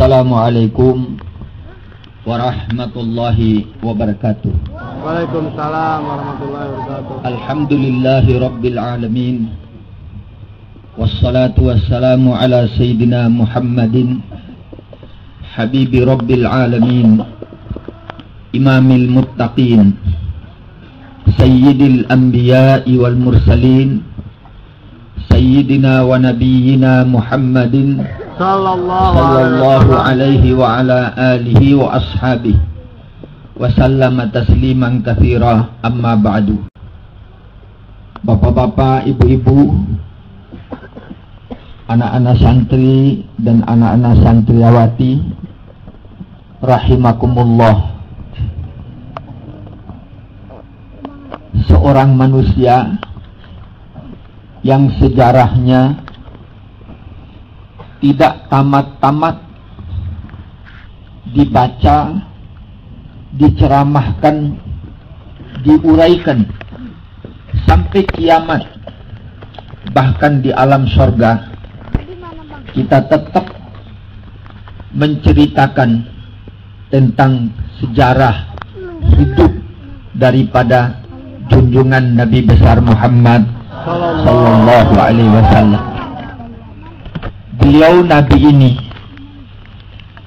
Assalamualaikum warahmatullahi wabarakatuh. Waalaikumsalam warahmatullahi wabarakatuh. Alhamdulillahi rabbil alamin. Wassalatu wassalamu ala sayyidina Muhammadin habibi rabbil alamin, imamil muttaqin, sayyidil anbiya'i wal mursalin, sayyidina wa nabiyyina Muhammadin sallallahu alaihi wa ala alihi wa ashabihi wa sallama tasliman katsira, amma ba'du. Bapak-bapak, ibu-ibu, anak-anak santri dan anak-anak santriawati rahimakumullah. Seorang manusia yang sejarahnya tidak tamat-tamat dibaca, diceramahkan, diuraikan sampai kiamat, bahkan di alam surga kita tetap menceritakan tentang sejarah hidup daripada junjungan Nabi besar Muhammad sallallahu alaihi wasallam. Beliau Nabi ini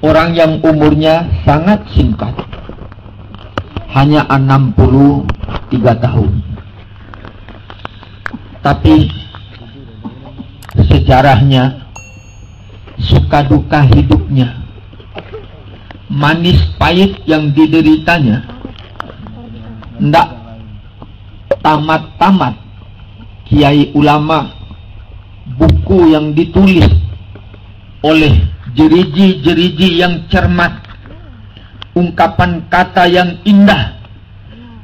orang yang umurnya sangat singkat, hanya 63 tahun. Tapi sejarahnya, suka duka hidupnya, manis pahit yang dideritanya, ndak tamat-tamat kiai ulama, buku yang ditulis oleh jeriji-jeriji yang cermat, ungkapan kata yang indah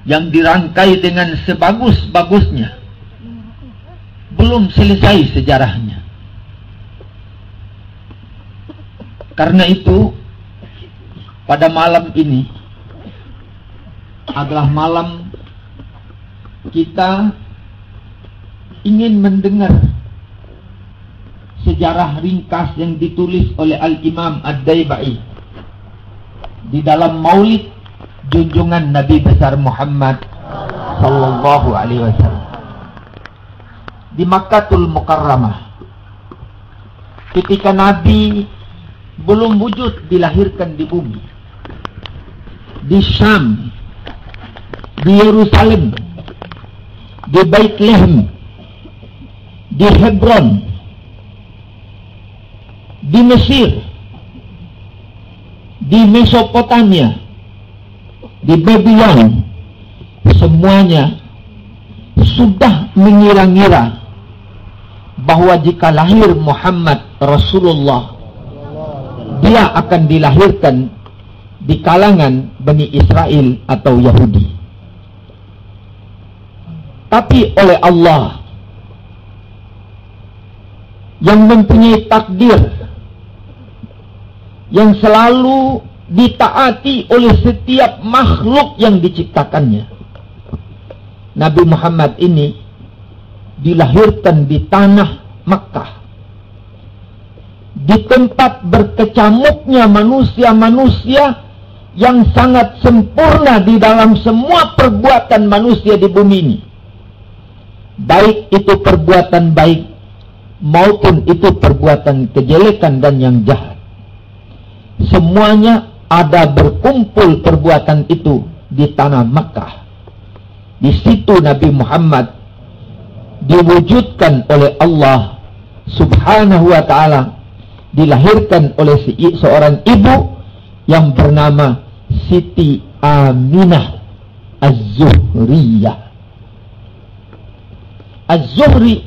yang dirangkai dengan sebagus-bagusnya. Belum selesai sejarahnya. Karena itu pada malam ini adalah malam kita ingin mendengar sejarah ringkas yang ditulis oleh Al-Imam Ad-Daibai di dalam Maulid junjungan Nabi besar Muhammad sallallahu alaihi wasallam di Makkatul Mukarramah, ketika Nabi belum wujud dilahirkan di bumi, di Syam, di Yerusalem, di Baitlem, di Hebron, di Mesir, di Mesopotamia, di Babylon, semuanya sudah mengira-ngira bahwa jika lahir Muhammad Rasulullah, dia akan dilahirkan di kalangan Bani Israel atau Yahudi. Tapi oleh Allah yang mempunyai takdir yang selalu ditaati oleh setiap makhluk yang diciptakannya, Nabi Muhammad ini dilahirkan di tanah Makkah, di tempat berkecamuknya manusia-manusia yang sangat sempurna di dalam semua perbuatan manusia di bumi ini, baik itu perbuatan baik maupun itu perbuatan kejelekan dan yang jahat. Semuanya ada berkumpul perbuatan itu di tanah Makkah. Di situ Nabi Muhammad diwujudkan oleh Allah Subhanahu wa ta'ala, dilahirkan oleh seorang ibu yang bernama Siti Aminah Az-Zuhriyah. Az-Zuhri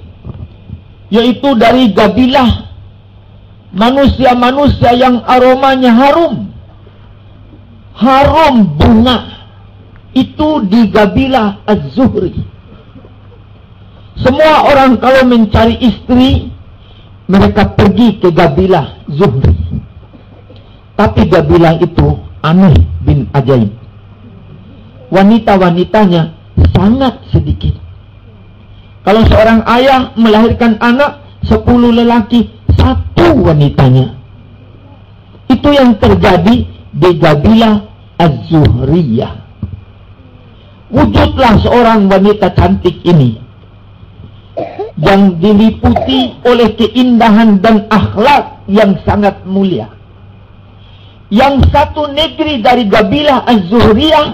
yaitu dari gabilah manusia-manusia yang aromanya harum. Harum bunga itu di gabilah Az-Zuhri. Semua orang kalau mencari istri, mereka pergi ke gabilah Zuhri. Tapi gabilah itu aneh bin ajaib. Wanita-wanitanya sangat sedikit. Kalau seorang ayah melahirkan anak 10 lelaki, 1 wanitanya. Itu yang terjadi di Gabilah Az-Zuhriyah. Wujudlah seorang wanita cantik ini yang diliputi oleh keindahan dan akhlak yang sangat mulia. Yang satu negeri dari Gabilah Az-Zuhriyah,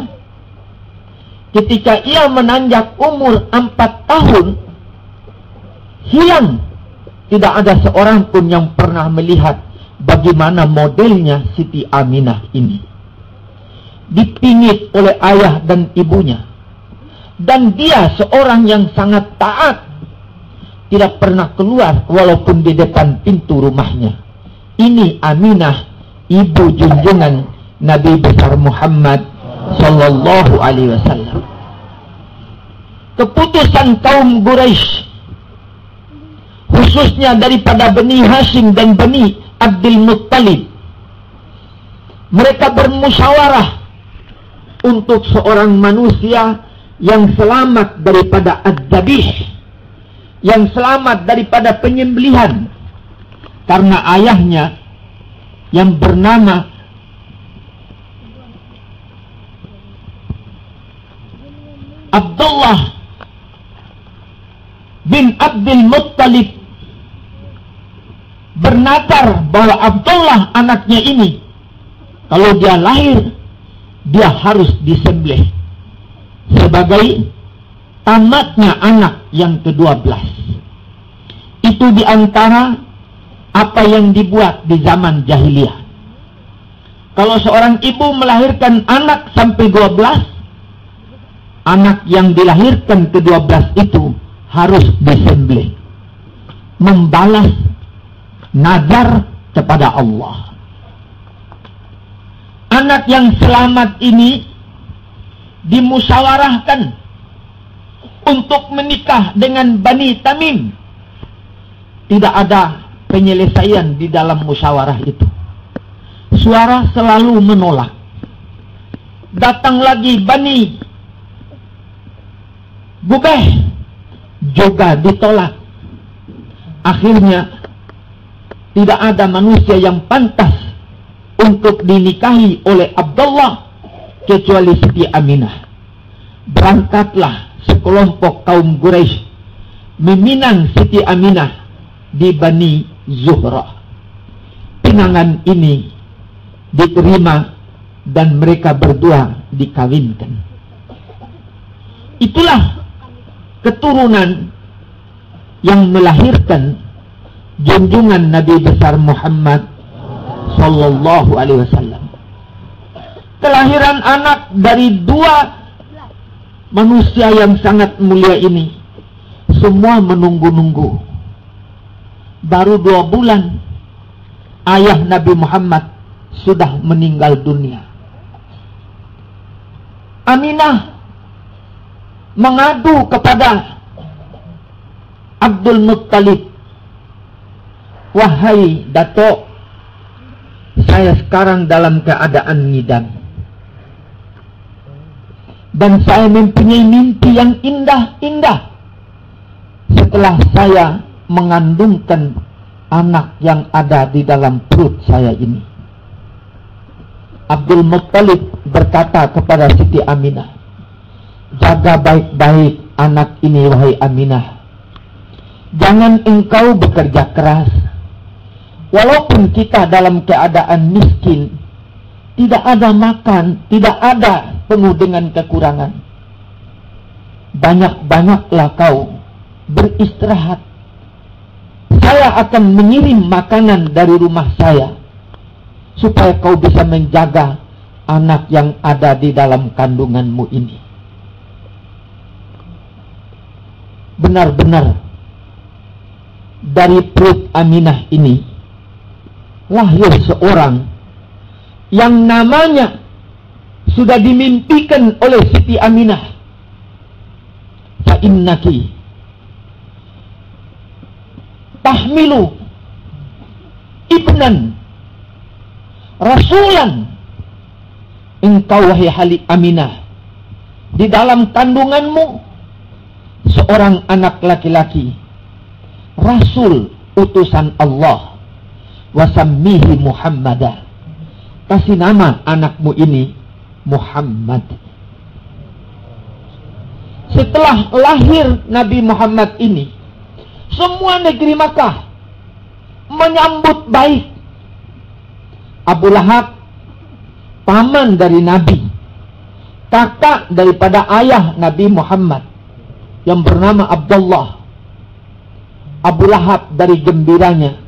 ketika ia menanjak umur 4 tahun, hilang. Tidak ada seorang pun yang pernah melihat bagaimana modelnya Siti Aminah ini. Dipingit oleh ayah dan ibunya. Dan dia seorang yang sangat taat. Tidak pernah keluar walaupun di depan pintu rumahnya. Ini Aminah, ibu junjungan Nabi besar Muhammad sallallahu alaihi wasallam. Keputusan kaum Quraisy, khususnya daripada Bani Hashim dan Bani Abdul Muttalib, mereka bermusyawarah untuk seorang manusia yang selamat daripada ad-dabih, yang selamat daripada penyembelihan, karena ayahnya yang bernama Abdullah bin Abdul Muttalib bernadar bahwa Abdullah anaknya ini, kalau dia lahir, dia harus disembelih sebagai tamatnya anak yang ke-12. Itu diantara apa yang dibuat di zaman jahiliyah. Kalau seorang ibu melahirkan anak sampai 12, anak yang dilahirkan ke-12 itu harus disembelih, membalas nazar kepada Allah. Anak yang selamat ini dimusyawarahkan untuk menikah dengan Bani Tamim. Tidak ada penyelesaian di dalam musyawarah itu. Suara selalu menolak. Datang lagi Bani Gubeh, juga ditolak. Akhirnya tidak ada manusia yang pantas untuk dinikahi oleh Abdullah kecuali Siti Aminah. Berangkatlah sekelompok kaum Quraisy meminang Siti Aminah di Bani Zuhra. Pinangan ini diterima dan mereka berdua dikawinkan. Itulah keturunan yang melahirkan junjungan Nabi besar Muhammad sallallahu alaihi wasallam. Kelahiran anak dari dua manusia yang sangat mulia ini, semua menunggu-nunggu. Baru 2 bulan ayah Nabi Muhammad sudah meninggal dunia. Aminah mengadu kepada Abdul Muttalib, "Wahai Dato', saya sekarang dalam keadaan ngidam. Dan saya mempunyai mimpi yang indah-indah setelah saya mengandungkan anak yang ada di dalam perut saya ini." Abdul Muttalib berkata kepada Siti Aminah, "Jaga baik-baik anak ini, wahai Aminah. Jangan engkau bekerja keras. Walaupun kita dalam keadaan miskin, tidak ada makan, tidak ada penuh dengan kekurangan. Banyak-banyaklah kau beristirahat. Saya akan mengirim makanan dari rumah saya, supaya kau bisa menjaga anak yang ada di dalam kandunganmu ini." Benar-benar dari perut Aminah ini lahir seorang yang namanya sudah dimimpikan oleh Siti Aminah. Fa innaki tahmilu ibnan rasulan. Engkau wahai Aminah, di dalam kandunganmu seorang anak laki-laki, Rasul utusan Allah, wasammihi Muhammadah, kasih nama anakmu ini Muhammad. Setelah lahir Nabi Muhammad ini, semua negeri Makkah menyambut baik. Abu Lahab, paman dari Nabi, kakak daripada ayah Nabi Muhammad yang bernama Abdullah. Abu Lahab dari gembiranya.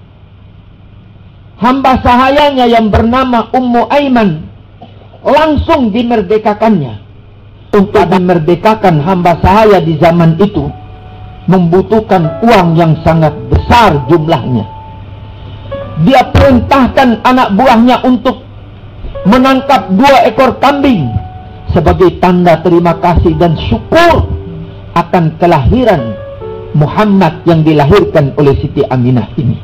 Hamba sahayanya yang bernama Ummu Aiman langsung dimerdekakannya. Untuk memerdekakan hamba sahaya di zaman itu membutuhkan uang yang sangat besar jumlahnya. Dia perintahkan anak buahnya untuk menangkap 2 ekor kambing sebagai tanda terima kasih dan syukur akan kelahiran Muhammad yang dilahirkan oleh Siti Aminah ini.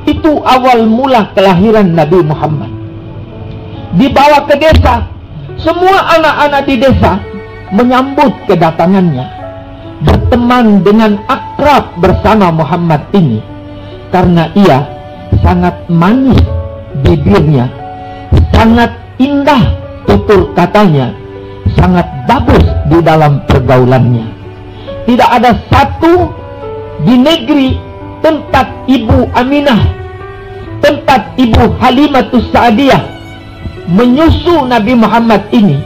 Itu awal mula kelahiran Nabi Muhammad. Dibawa ke desa, semua anak-anak di desa menyambut kedatangannya, berteman dengan akrab bersama Muhammad ini, karena ia sangat manis bibirnya, sangat indah tutur katanya, sangat bagus di dalam pergaulannya. Tidak ada satu di negeri tempat Ibu Aminah, tempat Ibu Halimatus Sa'diyah menyusu Nabi Muhammad ini.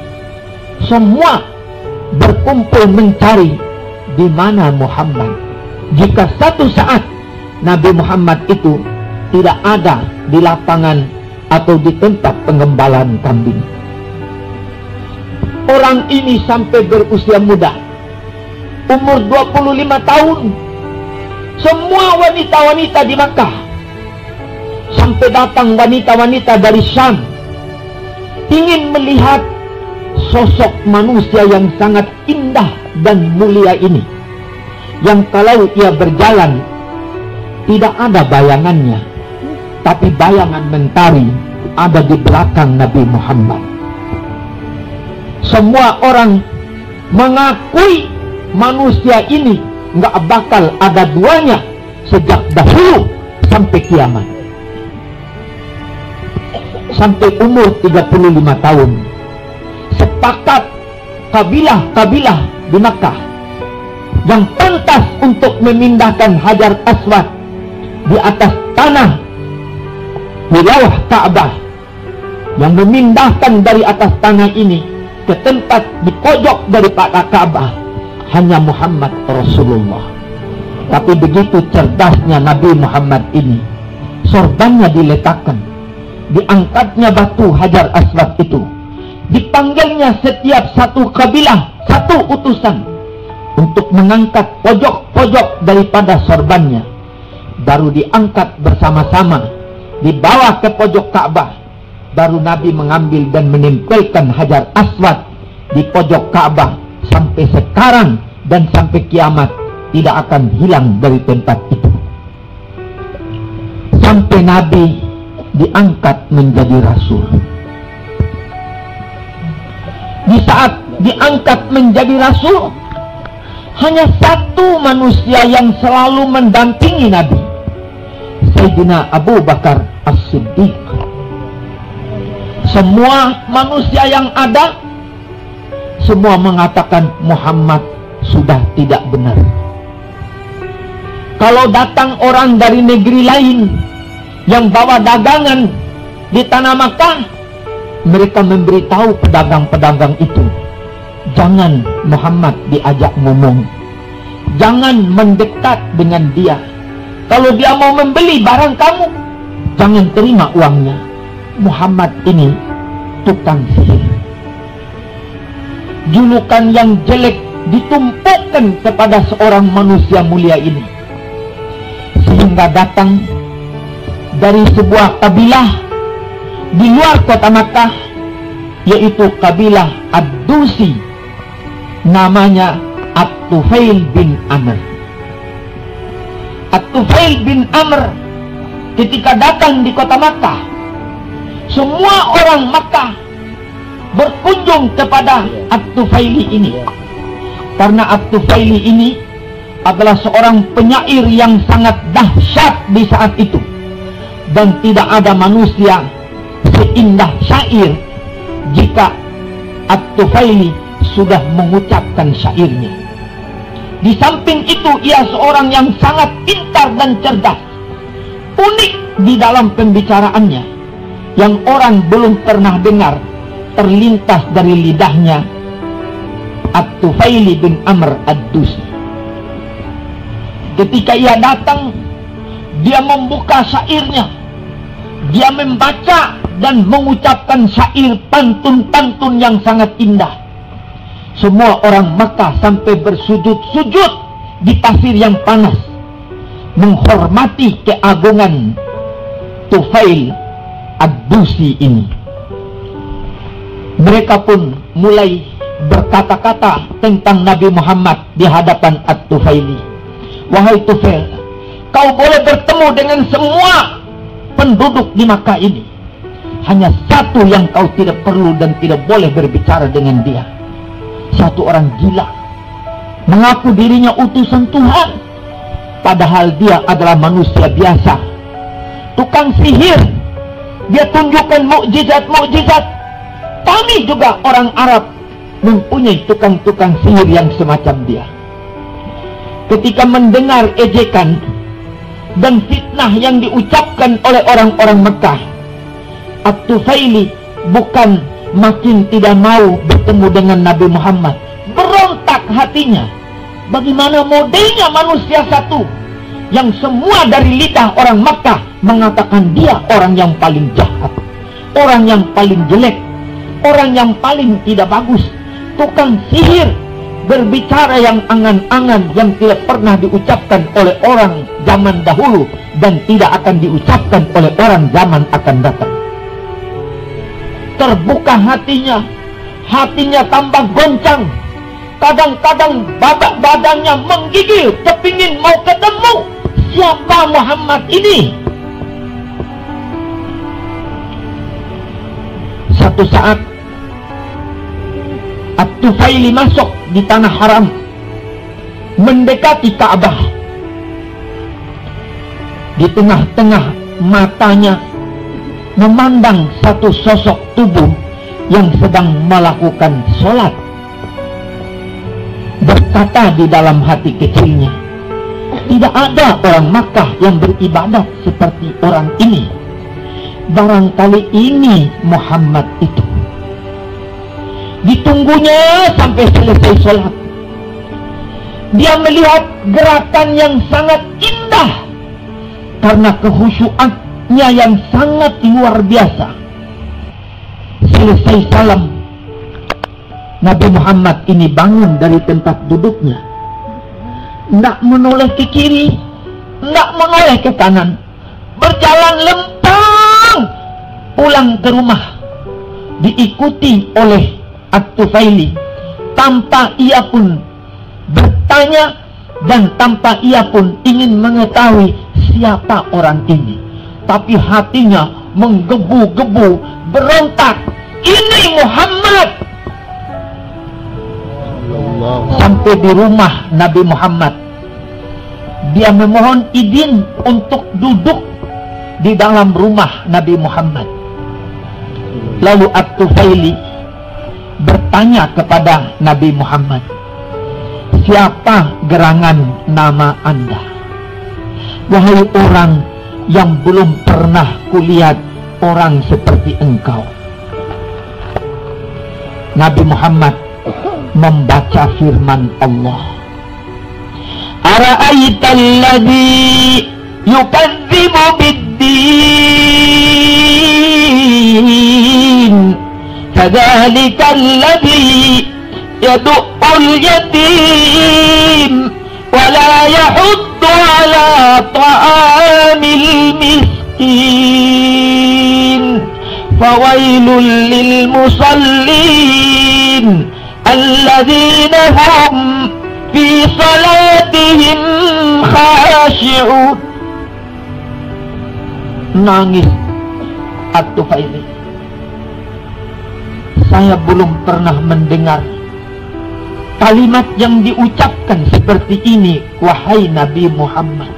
Semua berkumpul mencari di mana Muhammad. Jika satu saat Nabi Muhammad itu tidak ada di lapangan atau di tempat pengembalaan kambing. Orang ini sampai berusia muda, umur 25 tahun. Semua wanita-wanita di Makkah, sampai datang wanita-wanita dari Syam, ingin melihat sosok manusia yang sangat indah dan mulia ini, yang kalau ia berjalan tidak ada bayangannya, tapi bayangan mentari ada di belakang Nabi Muhammad. Semua orang mengakui manusia ini nggak bakal ada duanya sejak dahulu sampai kiamat. Sampai umur 35 tahun sepakat kabilah-kabilah di Makkah yang pantas untuk memindahkan Hajar Aswad di atas tanah wilayah Ka'bah, yang memindahkan dari atas tanah ini ke tempat di pojok daripada Ka'bah hanya Muhammad Rasulullah. Tapi begitu cerdasnya Nabi Muhammad ini, sorbannya diletakkan, diangkatnya batu Hajar Aswad itu, dipanggilnya setiap satu kabilah satu utusan untuk mengangkat pojok-pojok daripada sorbannya, baru diangkat bersama-sama, dibawa ke pojok Ka'bah. Baru Nabi mengambil dan menempelkan Hajar Aswad di pojok Ka'bah. Sampai sekarang dan sampai kiamat tidak akan hilang dari tempat itu, sampai Nabi diangkat menjadi Rasul. Di saat diangkat menjadi Rasul, hanya satu manusia yang selalu mendampingi Nabi, Sayyidina Abu Bakar As-Siddiq. Semua manusia yang ada, semua mengatakan Muhammad sudah tidak benar. Kalau datang orang dari negeri lain yang bawa dagangan di tanah Makkah, mereka memberitahu pedagang-pedagang itu, jangan Muhammad diajak ngomong, jangan mendekat dengan dia. Kalau dia mau membeli barang kamu, jangan terima uangnya. Muhammad ini tukang sihir. Julukan yang jelek ditumpukkan kepada seorang manusia mulia ini, sehingga datang dari sebuah kabilah di luar kota Makkah, yaitu kabilah Ad-Dusi, namanya At-Tufail bin Amr. At-Tufail bin Amr ketika datang di kota Makkah, semua orang Makkah berkunjung kepada At-Tufaili ini, karena At-Tufaili ini adalah seorang penyair yang sangat dahsyat di saat itu, dan tidak ada manusia seindah syair jika At-Tufaili sudah mengucapkan syairnya. Di samping itu ia seorang yang sangat pintar dan cerdas, unik di dalam pembicaraannya, yang orang belum pernah dengar terlintas dari lidahnya At-Tufaili bin Amr Ad-Dusi. Ketika ia datang, dia membuka syairnya, dia membaca dan mengucapkan syair pantun-pantun yang sangat indah. Semua orang Makkah sampai bersujud-sujud di pasir yang panas, menghormati keagungan Tufail Ad-Dusi ini. Mereka pun mulai berkata-kata tentang Nabi Muhammad di hadapan At-Tufaili. Wahai Tufail, kau boleh bertemu dengan semua penduduk di Makkah ini. Hanya satu yang kau tidak perlu dan tidak boleh berbicara dengan dia. Satu orang gila, mengaku dirinya utusan Tuhan, padahal dia adalah manusia biasa, tukang sihir. Dia tunjukkan mukjizat-mukjizat. Kami juga orang Arab mempunyai tukang-tukang sihir yang semacam dia. Ketika mendengar ejekan dan fitnah yang diucapkan oleh orang-orang Mekah, At-Tufaili bukan makin tidak mau bertemu dengan Nabi Muhammad, berontak hatinya. Bagaimana modelnya manusia satu yang semua dari lidah orang Makkah mengatakan dia orang yang paling jahat, orang yang paling jelek, orang yang paling tidak bagus, tukang sihir, berbicara yang angan-angan yang tidak pernah diucapkan oleh orang zaman dahulu dan tidak akan diucapkan oleh orang zaman akan datang. Terbuka hatinya tambah goncang. Kadang-kadang badannya menggigil, kepingin mau ketemu siapa Muhammad ini. Satu saat At-Tufaili masuk di tanah haram, mendekati Ka'bah. Di tengah-tengah matanya memandang satu sosok tubuh yang sedang melakukan sholat. Berkata di dalam hati kecilnya, tidak ada orang Makkah yang beribadat seperti orang ini. Barangkali ini Muhammad itu. Ditunggunya sampai selesai sholat. Dia melihat gerakan yang sangat indah karena kehusyuannya yang sangat luar biasa. Selesai salam, Nabi Muhammad ini bangun dari tempat duduknya, tidak menoleh ke kiri, tidak menoleh ke kanan, berjalan lempang pulang ke rumah, diikuti oleh At-Tufaili tanpa ia pun bertanya dan tanpa ia pun ingin mengetahui siapa orang ini. Tapi hatinya menggebu-gebu, berontak, ini Muhammad. Sampai di rumah Nabi Muhammad, dia memohon izin untuk duduk di dalam rumah Nabi Muhammad. Lalu At-Tufaili bertanya kepada Nabi Muhammad, siapa gerangan nama Anda? Wahai orang yang belum pernah kulihat orang seperti engkau. Nabi Muhammad membaca firman Allah, Ara'aital ladzi yukadzibu bid-din fadzalika alladzi yad'ul yatim wa la yahuddu ala ta'amil miskin fawailul lil musallin alladzina hum fi salatihim khashi'un. Nangis At-Tufaili. Saya belum pernah mendengar kalimat yang diucapkan seperti ini, wahai Nabi Muhammad.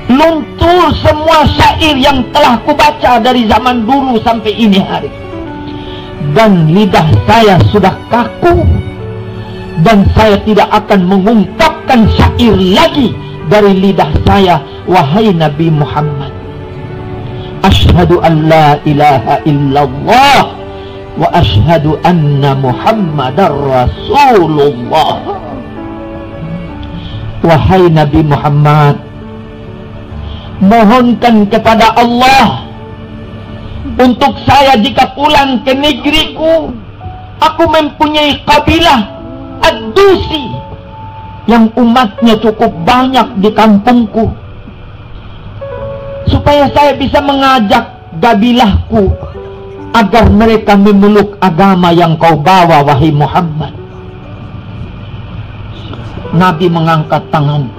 luntur semua syair yang telah kubaca dari zaman dulu sampai ini hari. Dan lidah saya sudah kaku, dan saya tidak akan mengungkapkan syair lagi dari lidah saya. Wahai Nabi Muhammad, asyhadu an la ilaha illallah wa asyhadu anna Muhammadar Rasulullah. Wahai Nabi Muhammad, mohonkan kepada Allah untuk saya jika pulang ke negeriku, aku mempunyai kabilah Ad-Dusi yang umatnya cukup banyak di kampungku, supaya saya bisa mengajak kabilahku agar mereka memeluk agama yang kau bawa, wahai Muhammad. Nabi mengangkat tangan.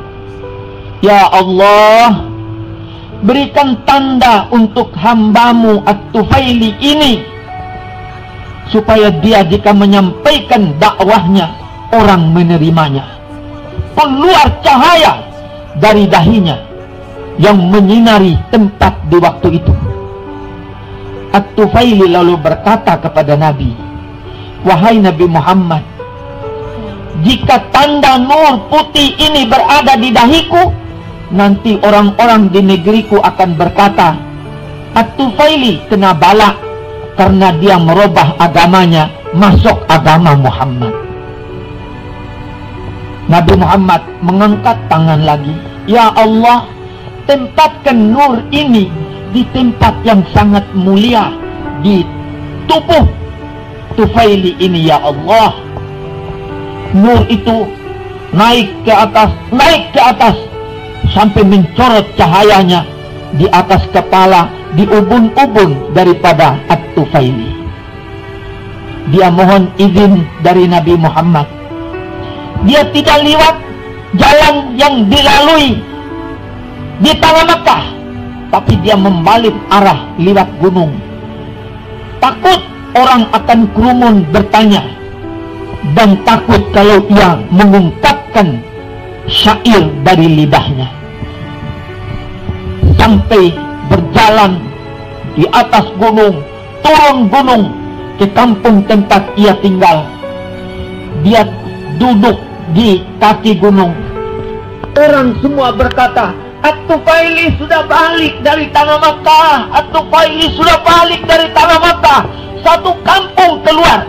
Ya Allah, berikan tanda untuk hambamu At-Tufaili ini, supaya dia jika menyampaikan dakwahnya, orang menerimanya. Keluar cahaya dari dahinya yang menyinari tempat di waktu itu. At-Tufaili lalu berkata kepada Nabi, wahai Nabi Muhammad, jika tanda nur putih ini berada di dahiku, nanti orang-orang di negeriku akan berkata, At-Tufaili kena bala karena dia merubah agamanya masuk agama Muhammad. Nabi Muhammad mengangkat tangan lagi. Ya Allah, tempatkan nur ini di tempat yang sangat mulia, di tubuh Tufaili ini ya Allah. Nur itu naik ke atas sampai mencorot cahayanya di atas kepala, di ubun-ubun daripada At-Tufaili. Dia mohon izin dari Nabi Muhammad. Dia tidak lewat jalan yang dilalui di tanah Makkah, tapi dia membalik arah lewat gunung. Takut orang akan kerumun bertanya, dan takut kalau ia mengungkapkan syair dari lidahnya. Sampai berjalan di atas gunung, turun gunung ke kampung tempat ia tinggal. Dia duduk di kaki gunung. Orang semua berkata, At-Tufaili sudah balik dari tanah Makkah. At-Tufaili sudah balik dari tanah Makkah. Satu kampung keluar,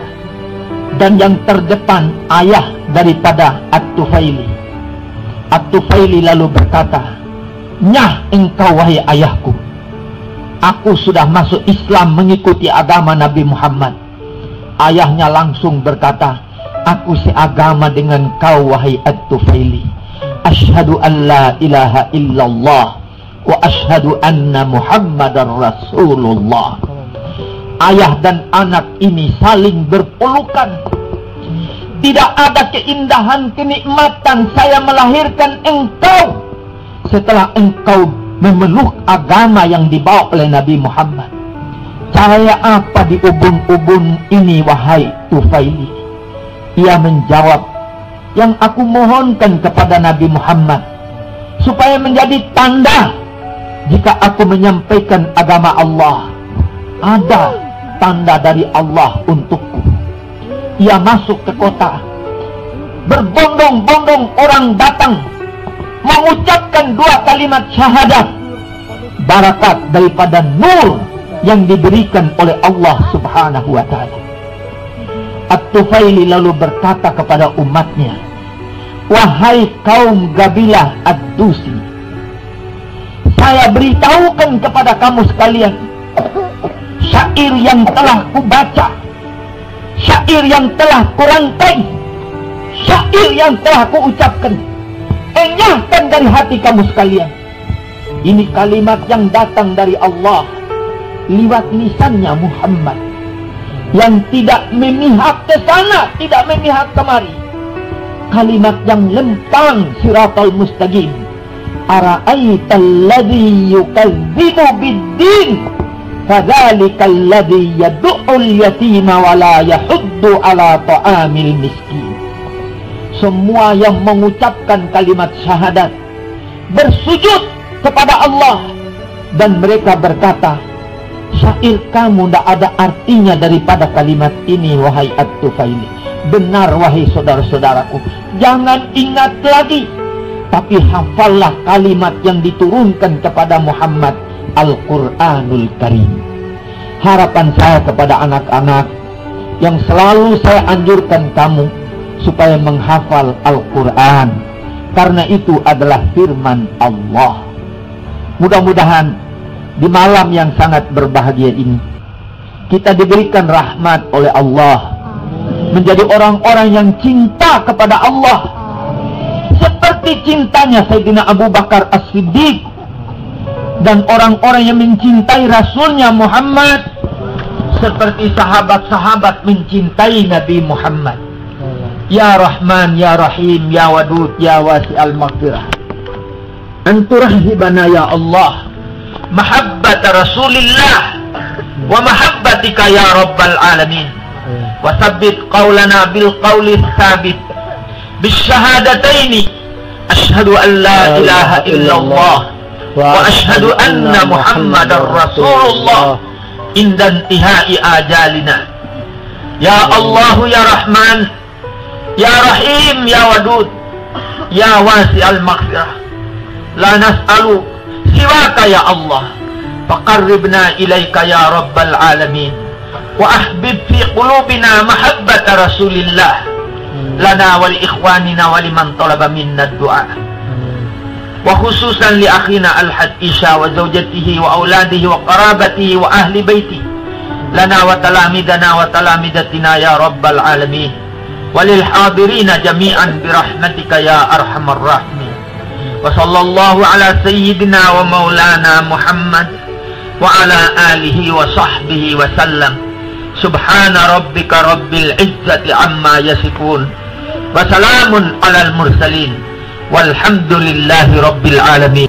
dan yang terdepan ayah daripada At-Tufaili. At-Tufaili lalu berkata, nyah engkau wahai ayahku, aku sudah masuk Islam mengikuti agama Nabi Muhammad. Ayahnya langsung berkata, aku seagama dengan kau wahai At-Tufaili. Asyhadu an la ilaha illallah wa asyhadu anna Muhammadar Rasulullah. Ayah dan anak ini saling berpelukan. Tidak ada keindahan, kenikmatan saya melahirkan engkau setelah engkau memeluk agama yang dibawa oleh Nabi Muhammad. Cahaya apa di ubun-ubun ini wahai Tufaili? Ia menjawab, yang aku mohonkan kepada Nabi Muhammad supaya menjadi tanda jika aku menyampaikan agama Allah. Ada tanda dari Allah untukku. Ia masuk ke kota, berbondong-bondong orang datang mengucapkan dua kalimat syahadat, barakat daripada nur yang diberikan oleh Allah Subhanahu wa ta'ala. At-Tufaili lalu berkata kepada umatnya, wahai kaum kabilah Ad-Dusi, saya beritahukan kepada kamu sekalian syair yang telah kubaca, syair yang telah kurangkai, syair yang telah kuucapkan. Enyahkan dari hati kamu sekalian. Ini kalimat yang datang dari Allah lewat lisannya Muhammad, yang tidak memihak ke sana, tidak memihak kemari. Kalimat yang lempang, siratal mustaqim. Ara'aital ladzi yukadzibu bid-din, fadzalikal ladzi yad'ul yatima wa la yahuddu ala ta'amil miskin. Semua yang mengucapkan kalimat syahadat, bersujud kepada Allah. Dan mereka berkata, syair kamu tidak ada artinya daripada kalimat ini, wahai At-Tufaili. Benar, wahai saudara-saudaraku, jangan ingat lagi, tapi hafallah kalimat yang diturunkan kepada Muhammad, Al-Quranul Karim. Harapan saya kepada anak-anak, yang selalu saya anjurkan kamu supaya menghafal Al-Quran, karena itu adalah firman Allah. Mudah-mudahan di malam yang sangat berbahagia ini kita diberikan rahmat oleh Allah, menjadi orang-orang yang cinta kepada Allah seperti cintanya Sayyidina Abu Bakar As-Siddiq dan orang-orang yang mencintai Rasulnya Muhammad seperti sahabat-sahabat mencintai Nabi Muhammad. Ya Rahman, Ya Rahim, Ya Wadud, Ya Wasi'al Maghfirah, anturahibana ya Allah mahabbat Rasulillah wa mahabbatika ya Rabbal Alamin, wa sabbit qawlana bil qawli thabit bisyahadataini asyhadu an la ilaha illallah wa asyhadu anna Muhammadar Rasulullah inda intihai ajalina. Ya Allah, Ya Rahman, Ya Rahim, Ya Wadud, Ya Wasi'al Maghfirah, la nas'alu siwaka ya Allah, faqarribna ilaika ya Rabbal Alamin, wa ahbib fi qulubina mahabbata Rasulillah lana wa li ikhwanina wa liman talaba minna ad-du'a, wa khususan li akhina Al-Haj Isha wa zawjatihi wa auladihi wa qarabatihi wa ahli baiti lana wa talamidana wa talamidatina ya Rabbal Alamin, wa lil hadirina jami'an birahmatika ya arhamar rahimin. Wa sallallahu ala sayyidina wa maulana Muhammad wa ala alihi wa sahbihi wa sallam. Subhana rabbika rabbil izzati amma yasifun, wa salamun alal mursalin, walhamdulillahi rabbil alamin.